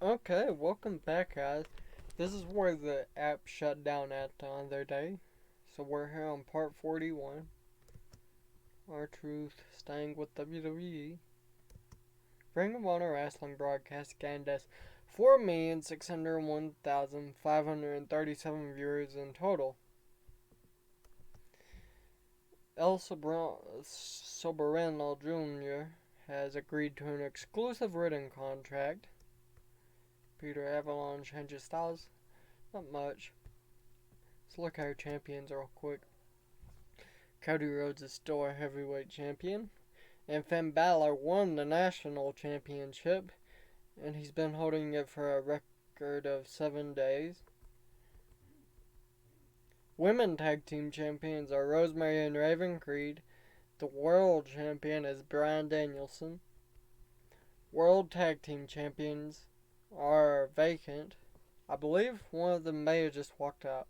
Okay, welcome back, guys. This is where the app shut down at the other day. So we're here on part 41. R-Truth staying with WWE. Ring of Honor Wrestling broadcast gained us 4,601,537 viewers in total. El Soberano Jr. has agreed to an exclusive written contract. Peter Avalon changes styles. Not much. Let's look at our champions real quick. Cody Rhodes is still a heavyweight champion. And Finn Balor won the national championship. And he's been holding it for a record of 7 days. Women tag team champions are Rosemary and Raven Creed. The world champion is Bryan Danielson. World tag team champions are vacant. I believe one of them may have just walked out.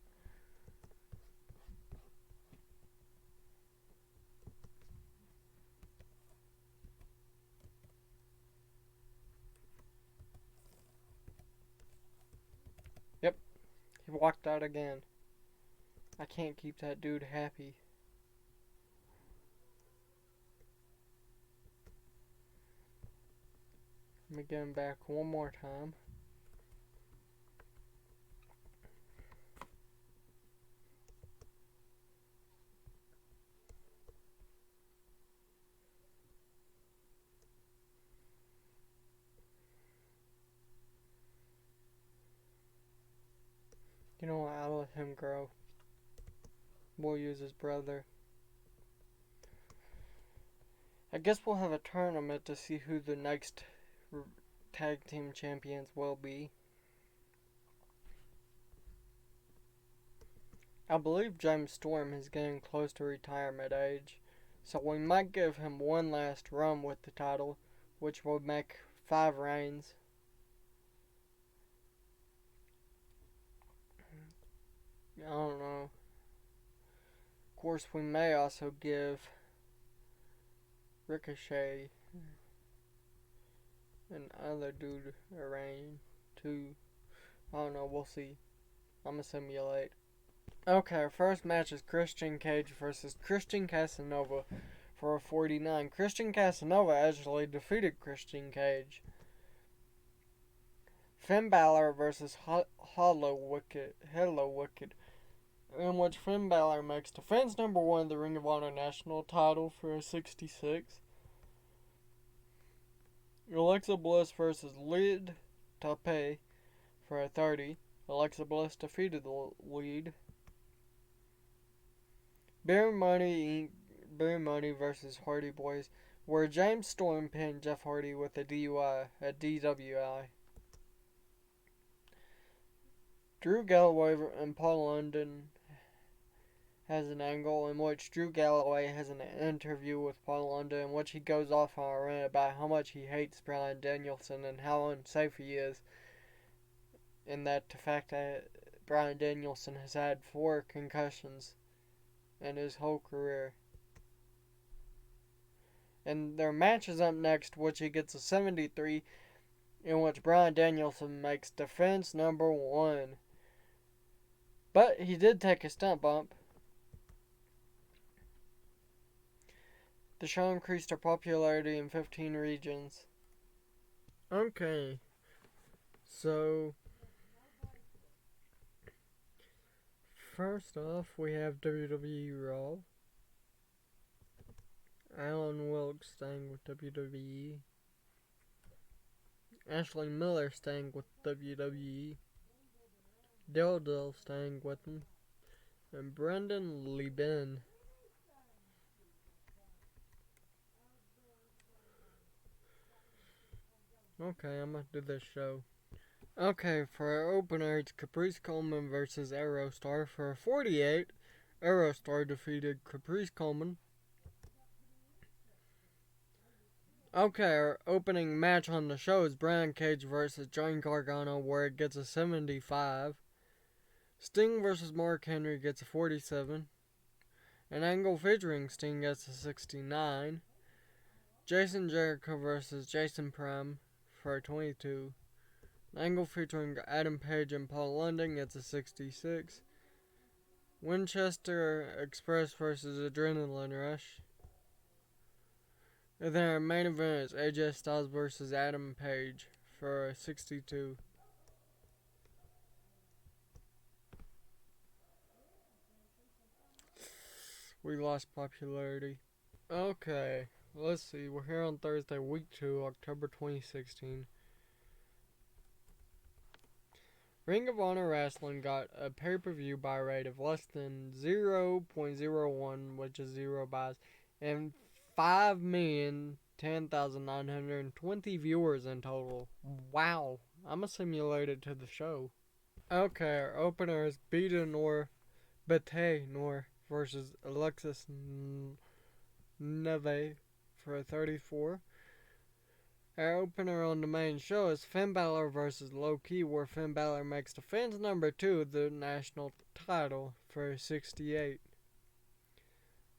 Yep, he walked out again. I can't keep that dude happy. Let me get him back one more time. You know what, I'll let him grow. We'll use his brother. I guess we'll have a tournament to see who the next tag team champions will be. I believe James Storm is getting close to retirement age, so we might give him one last run with the title, which will make 5 reigns. I don't know. Of course, we may also give Ricochet and other dude a reign too. I don't know, we'll see. I'ma simulate. Okay, our first match is Christian Cage versus Christian Casanova for a 49. Christian Casanova actually defeated Christian Cage. Finn Balor versus Hello Wicked, in which Finn Balor makes defense number 1 of the Ring of Honor National title for a 66. Alexa Bliss versus Lead Tape for a 30. Alexa Bliss defeated the lead. Beer Money versus Hardy Boys, where James Storm pinned Jeff Hardy with a DUI at DWI. Drew Galloway and Paul London has an angle in which Drew Galloway has an interview with Paul London in which he goes off on a rant about how much he hates Bryan Danielson and how unsafe he is, and that the fact that Bryan Danielson has had 4 concussions in his whole career. And their match is up next, which he gets a 73, in which Bryan Danielson makes defense number 1. But he did take a stunt bump. The show increased their popularity in 15 regions. Okay, so first off, we have WWE Raw. Alan Wilkes staying with WWE. Ashley Miller staying with WWE. Dildo staying with them. And Brendan Lieben. Okay, I'm gonna do this show. Okay, for our opener, it's Caprice Coleman versus Aerostar. For a 48, Aerostar defeated Caprice Coleman. Okay, our opening match on the show is Brian Cage versus Johnny Gargano, where it gets a 75. Sting versus Mark Henry gets a 47. An angle featuring Sting gets a 69. Jason Jericho versus Jason Prime for a 22. An angle featuring Adam Page and Paul London gets a 66. Winchester Express versus Adrenaline Rush. And then our main event is AJ Styles versus Adam Page for a 62. We lost popularity. Okay, let's see. We're here on Thursday, week 2, October 2016. Ring of Honor Wrestling got a pay-per-view buy rate of less than 0.01, which is 0 buys, and 5,010,920 viewers in total. Wow, I'm assimilated to the show. Okay, our opener is Bete Nor versus Alexis Neve for a 34. Our opener on the main show is Finn Balor versus Low Ki, where Finn Balor makes defense number 2 of the national title for a 68.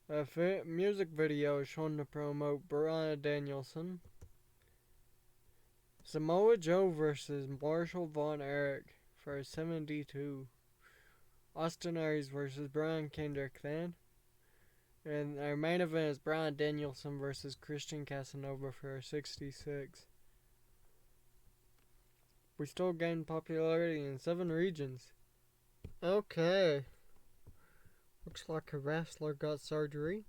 A music video is shown to promote Bryan Danielson. Samoa Joe versus Marshall Von Erich for a 72. Austin Aries versus Brian Kendrick then. And our main event is Bryan Danielson versus Christian Casanova for a 66. We still gained popularity in 7 regions. Okay. Looks like a wrestler got surgery.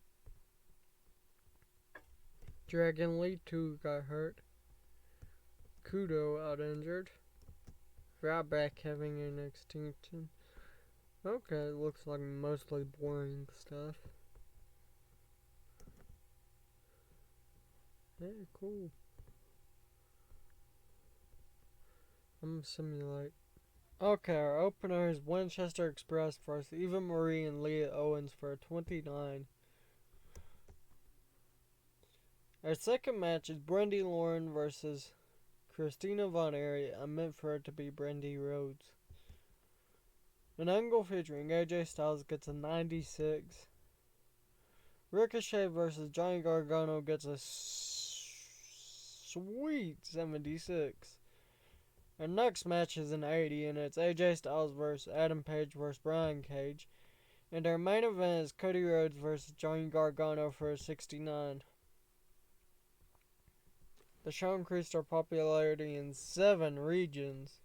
Dragon Lee 2 got hurt. Kudo out injured. Ryback having an extinction. Okay, looks like mostly boring stuff. Hey, cool. I'm gonna simulate. Okay, our opener is Winchester Express versus Eva Marie and Leah Owens for a 29. Our second match is Brandi Lauren versus Christina Von Erich. I meant for it to be Brandy Rhodes. An angle featuring AJ Styles gets a 96. Ricochet versus Johnny Gargano gets a sweet 76. Our next match is an 80, and it's AJ Styles versus Adam Page versus Brian Cage. And our main event is Cody Rhodes versus Johnny Gargano for a 69. The show increased our popularity in 7 regions.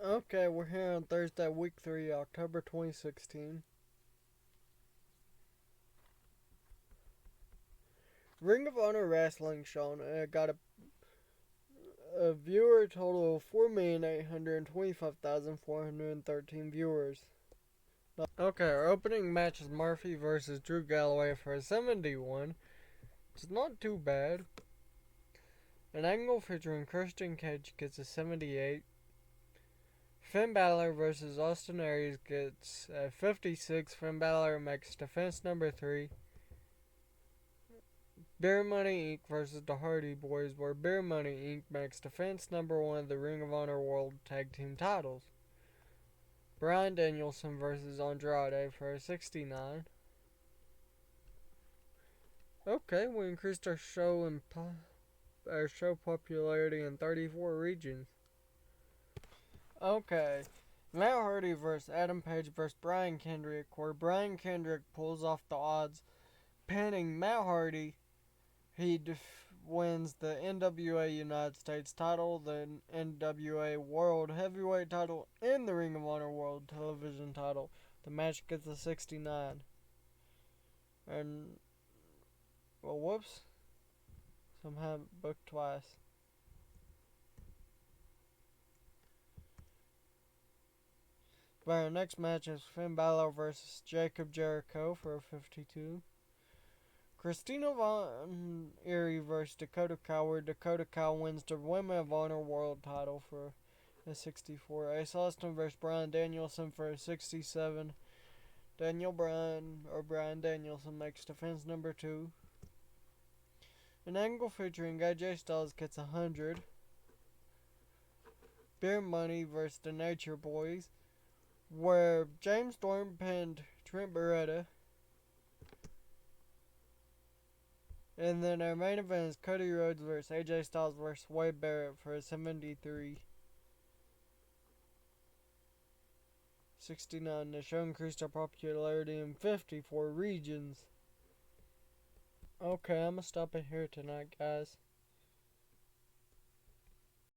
Okay, we're here on Thursday, week 3, October 2016. Ring of Honor Wrestling shown got a viewer total of 4,825,413 viewers. Okay, our opening match is Murphy versus Drew Galloway for a 71. It's not too bad. An angle featuring Christian Cage gets a 78. Finn Balor versus Austin Aries gets a 56. Finn Balor makes defense number 3. Beer Money Inc. versus the Hardy Boys, where Beer Money Inc. makes defense number 1 of the Ring of Honor World Tag Team titles. Bryan Danielson versus Andrade for a 69. Okay, we increased our show popularity in 34 regions. Okay, Matt Hardy versus Adam Page versus Brian Kendrick, where Brian Kendrick pulls off the odds, pinning Matt Hardy. He wins the NWA United States title, the NWA World Heavyweight title, and the Ring of Honor World Television title. The match gets a 69. And, well, whoops. Somehow booked twice. But our next match is Finn Balor versus Jacob Jericho for a 52. Christina Von Erich versus Dakota Kai, where Dakota Kai wins the Women of Honor World title for a 64. Ace Austin versus Bryan Danielson for a 67. Bryan Danielson makes defense number 2. An angle featuring AJ Styles gets 100. Beer Money versus the Nature Boys, where James Storm pinned Trent Beretta. And then our main event is Cody Rhodes versus AJ Styles versus Wade Barrett for a 73. 69. The show increased their popularity in 54 regions. Okay, I'm gonna stop it here tonight, guys.